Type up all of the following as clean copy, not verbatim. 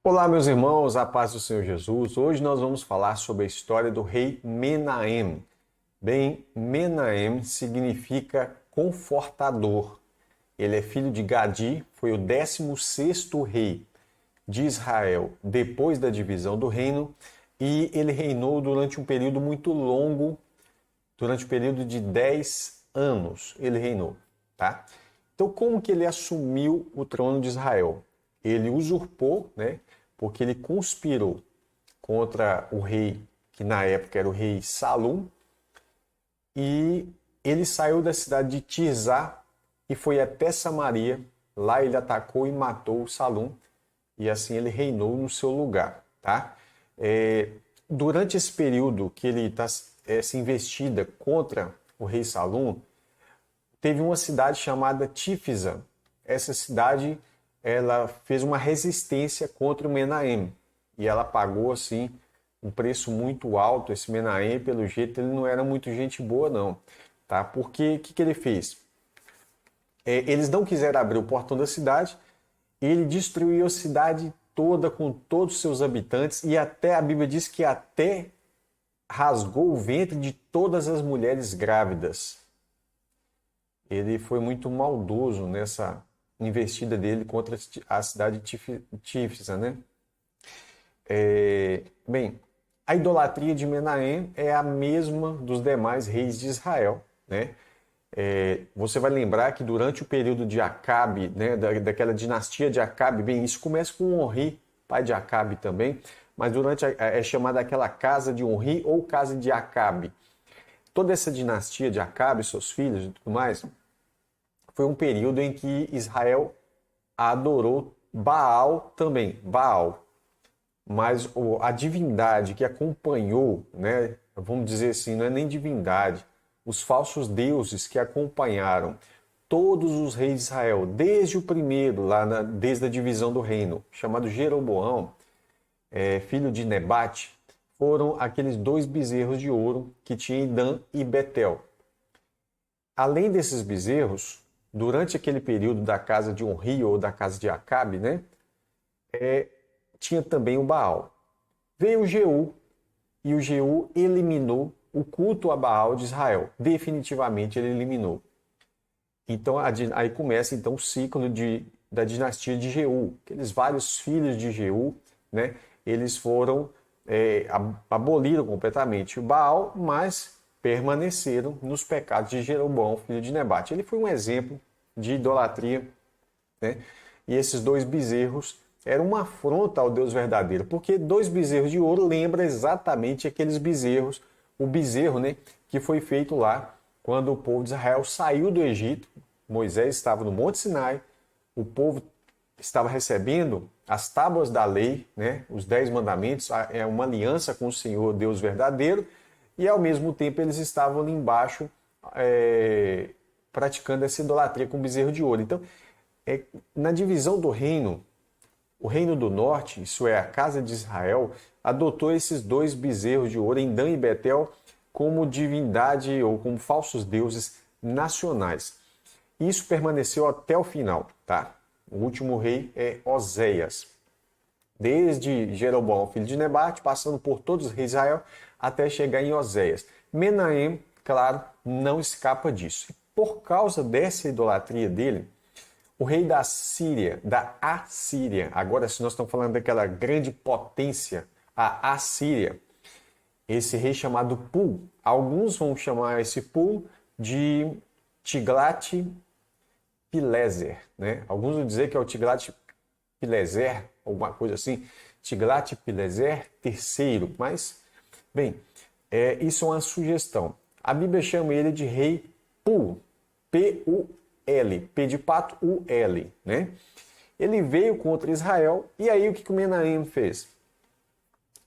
Olá, meus irmãos, a paz do Senhor Jesus. Hoje nós vamos falar sobre a história do rei Menahem. Bem, Menahem significa confortador. Ele é filho de Gadi, foi o 16º rei de Israel depois da divisão do reino e ele reinou durante um período muito longo, durante um período de 10 anos ele reinou, tá? Então, como que ele assumiu o trono de Israel? Ele usurpou, né? Porque ele conspirou contra o rei, que na época era o rei Salum, e ele saiu da cidade de Tirzá e foi até Samaria. Lá ele atacou e matou Salum, e assim ele reinou no seu lugar, tá? Durante esse período que ele está se investida contra o rei Salum, teve uma cidade chamada Tifsa. Essa cidade ela fez uma resistência contra o Menahem e ela pagou assim um preço muito alto. Esse Menahem, pelo jeito, ele não era muito gente boa não, tá? Porque o que ele fez? Eles não quiseram abrir o portão da cidade, ele destruiu a cidade toda com todos os seus habitantes e até a Bíblia diz que até rasgou o ventre de todas as mulheres grávidas. Ele foi muito maldoso nessa investida dele contra a cidade de Tifsa, né? Bem, a idolatria de Menahem é a mesma dos demais reis de Israel, né? Você vai lembrar que durante o período de Acabe, né, daquela dinastia de Acabe, bem, isso começa com Onri, pai de Acabe também, mas é chamada aquela casa de Onri ou casa de Acabe. Toda essa dinastia de Acabe, seus filhos e tudo mais, foi um período em que Israel adorou Baal também, Baal. Mas a divindade que acompanhou, né, vamos dizer assim, não é nem divindade, os falsos deuses que acompanharam todos os reis de Israel, desde o primeiro, desde a divisão do reino, chamado Jeroboão, filho de Nebate, foram aqueles 2 bezerros de ouro que tinha em Dan e Betel. Além desses bezerros, durante aquele período da casa de Onri ou da casa de Acabe, né, tinha também o Baal. Veio o Jeú e o Jeú eliminou o culto a Baal de Israel. Definitivamente ele eliminou. Então aí começa então o ciclo da dinastia de Jeú. Aqueles vários filhos de Jeú, né, eles foram aboliram completamente o Baal, mas permaneceram nos pecados de Jeroboão, filho de Nebate. Ele foi um exemplo de idolatria, né? E esses 2 bezerros eram uma afronta ao Deus verdadeiro, porque 2 bezerros de ouro lembra exatamente aqueles bezerros, o bezerro, né, que foi feito lá quando o povo de Israel saiu do Egito. Moisés estava no Monte Sinai, o povo estava recebendo as tábuas da lei, né, os 10 mandamentos, é uma aliança com o Senhor Deus verdadeiro, e ao mesmo tempo eles estavam ali embaixo praticando essa idolatria com o bezerro de ouro. Então, na divisão do reino, o reino do norte, isso é, a casa de Israel, adotou esses 2 bezerros de ouro em Dan e Betel como divindade ou como falsos deuses nacionais. Isso permaneceu até o final, tá? O último rei é Oséias. Desde Jeroboão, filho de Nebate, passando por todos os reis de Israel, até chegar em Oséias. Menahem, claro, não escapa disso. E por causa dessa idolatria dele, o rei da Assíria, agora se nós estamos falando daquela grande potência, a Assíria, esse rei chamado Pul, alguns vão chamar esse Pul de Tiglat-Pileser, né? Alguns vão dizer que é o Tiglat-Pileser, alguma coisa assim, Tiglat-Pileser III, mas, bem, isso é uma sugestão. A Bíblia chama ele de rei Pul, P-U-L, P de pato, U-L, né? Ele veio contra Israel, e aí o que o Menahem fez?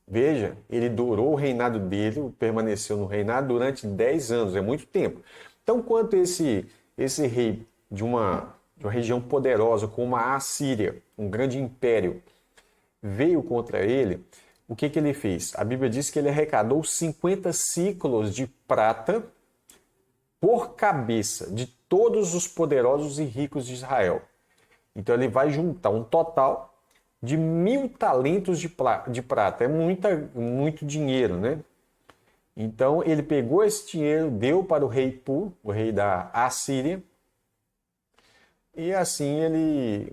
Veja, ele durou o reinado dele, permaneceu no reinado durante 10 anos, é muito tempo. Então, quanto esse rei de uma região poderosa como a Assíria, um grande império, veio contra ele, o que ele fez? A Bíblia diz que ele arrecadou 50 ciclos de prata por cabeça de todos os poderosos e ricos de Israel. Então ele vai juntar um total de 1.000 talentos de prata. É muito dinheiro, né? Então ele pegou esse dinheiro, deu para o rei Pu, o rei da Assíria, e assim ele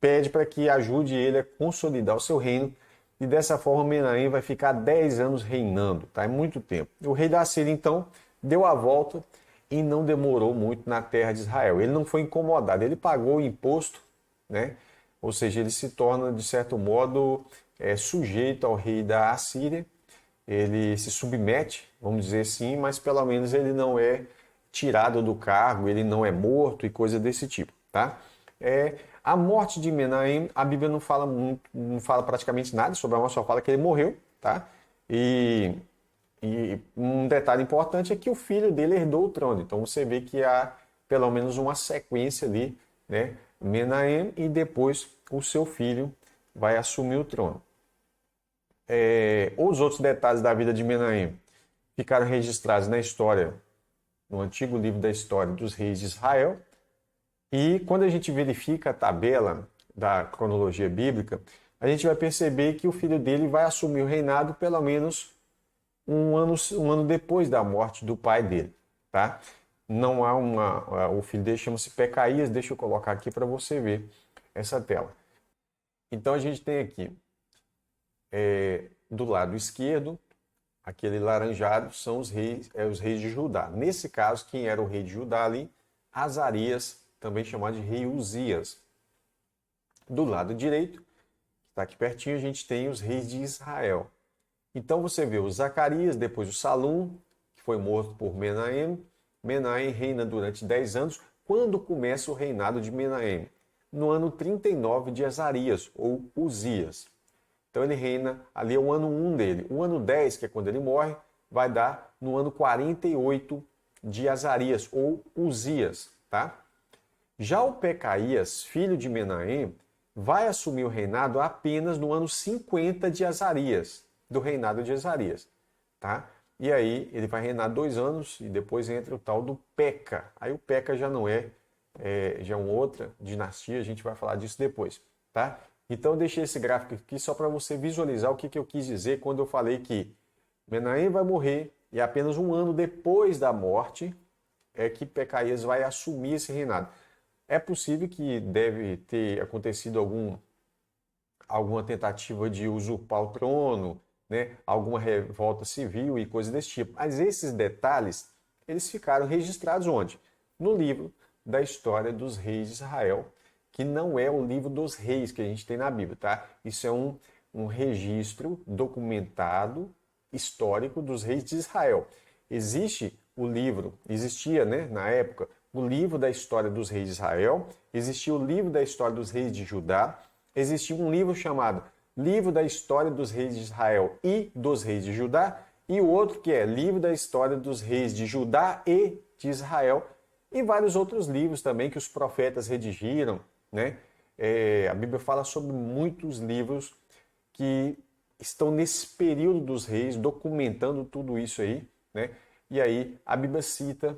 pede para que ajude ele a consolidar o seu reino, e dessa forma Menahem vai ficar 10 anos reinando, tá? É muito tempo. O rei da Assíria então deu a volta e não demorou muito na terra de Israel. Ele não foi incomodado, ele pagou o imposto, né? Ou seja, ele se torna, de certo modo, sujeito ao rei da Assíria, ele se submete, vamos dizer assim, mas pelo menos ele não é tirado do cargo, ele não é morto e coisa desse tipo, tá? A morte de Menahem, a Bíblia não fala muito, não fala praticamente nada sobre a morte, só fala que ele morreu, tá? E um detalhe importante é que o filho dele herdou o trono. Então você vê que há pelo menos uma sequência ali, né? Menahem e depois o seu filho vai assumir o trono. Os outros detalhes da vida de Menahem ficaram registrados na história, no antigo livro da história dos reis de Israel. E quando a gente verifica a tabela da cronologia bíblica, a gente vai perceber que o filho dele vai assumir o reinado pelo menos um ano depois da morte do pai dele, tá? Não há o filho dele chama-se Pecaías, deixa eu colocar aqui para você ver essa tela. Então a gente tem aqui, do lado esquerdo, aquele laranjado, são os reis de Judá. Nesse caso, quem era o rei de Judá ali? Azarias, também chamado de rei Uzias. Do lado direito, que está aqui pertinho, a gente tem os reis de Israel. Então você vê o Zacarias, depois o Salum, que foi morto por Menahem. Menahem reina durante 10 anos. Quando começa o reinado de Menahem? No ano 39 de Azarias, ou Uzias. Então ele reina, ali é o ano 1 dele. O ano 10, que é quando ele morre, vai dar no ano 48 de Azarias, ou Uzias, tá? Já o Pecaías, filho de Menahem, vai assumir o reinado apenas no ano 50 de Azarias, do reinado de Azarias, tá? E aí ele vai reinar 2 anos e depois entra o tal do Peca. Aí o Peca já não já é uma outra dinastia, a gente vai falar disso depois, tá? Então eu deixei esse gráfico aqui só para você visualizar o que eu quis dizer quando eu falei que Menahem vai morrer e apenas um ano depois da morte é que Pecaías vai assumir esse reinado. É possível que deve ter acontecido alguma tentativa de usurpar o trono, né? Alguma revolta civil e coisas desse tipo. Mas esses detalhes, eles ficaram registrados onde? No livro da história dos reis de Israel, que não é o livro dos reis que a gente tem na Bíblia, tá? Isso é um registro documentado, histórico dos reis de Israel. Existia, né, na época, o livro da história dos reis de Israel, existia o livro da história dos reis de Judá, existia um livro chamado Livro da História dos Reis de Israel e dos Reis de Judá, e o outro que é Livro da História dos Reis de Judá e de Israel, e vários outros livros também que os profetas redigiram, né? A Bíblia fala sobre muitos livros que estão nesse período dos reis, documentando tudo isso aí, né? E aí a Bíblia cita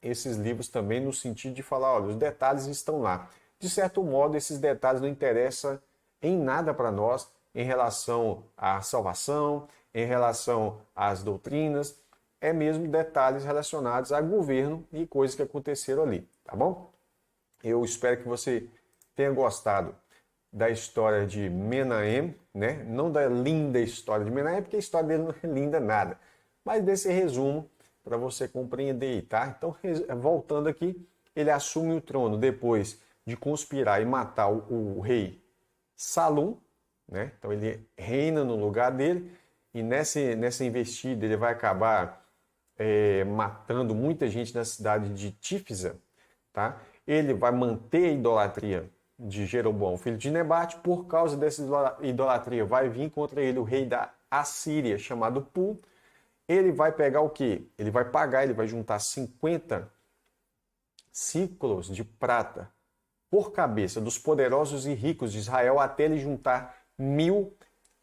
esses livros também no sentido de falar, olha, os detalhes estão lá. De certo modo, esses detalhes não interessam em nada para nós em relação à salvação, em relação às doutrinas, é mesmo detalhes relacionados a governo e coisas que aconteceram ali, tá bom? Eu espero que você tenha gostado da história de Menahem, né? Não da linda história de Menahem, porque a história dele não é linda nada, mas desse resumo para você compreender, tá? Então, voltando aqui, ele assume o trono depois de conspirar e matar o rei Salum, né? Então ele reina no lugar dele e nessa investida ele vai acabar matando muita gente na cidade de Tífisa, tá? Ele vai manter a idolatria de Jeroboão, filho de Nebate. Por causa dessa idolatria vai vir contra ele o rei da Assíria, chamado Pu. Ele vai pegar o quê? Ele vai juntar 50 ciclos de prata por cabeça dos poderosos e ricos de Israel até ele juntar 1.000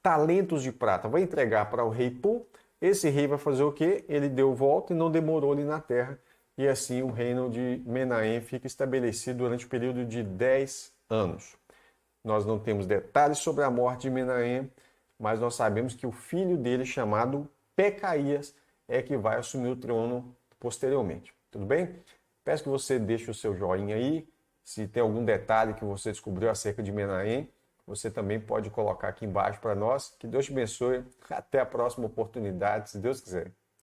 talentos de prata. Vai entregar para o rei Pu. Esse rei vai fazer o quê? Ele deu volta e não demorou ali na terra. E assim o reino de Menahem fica estabelecido durante o período de 10 anos. nós não temos detalhes sobre a morte de Menahem, mas nós sabemos que o filho dele, chamado Pecaías, é que vai assumir o trono posteriormente. Tudo bem? Peço que você deixe o seu joinha aí. Se tem algum detalhe que você descobriu acerca de Menahem, você também pode colocar aqui embaixo para nós. Que Deus te abençoe. Até a próxima oportunidade, se Deus quiser.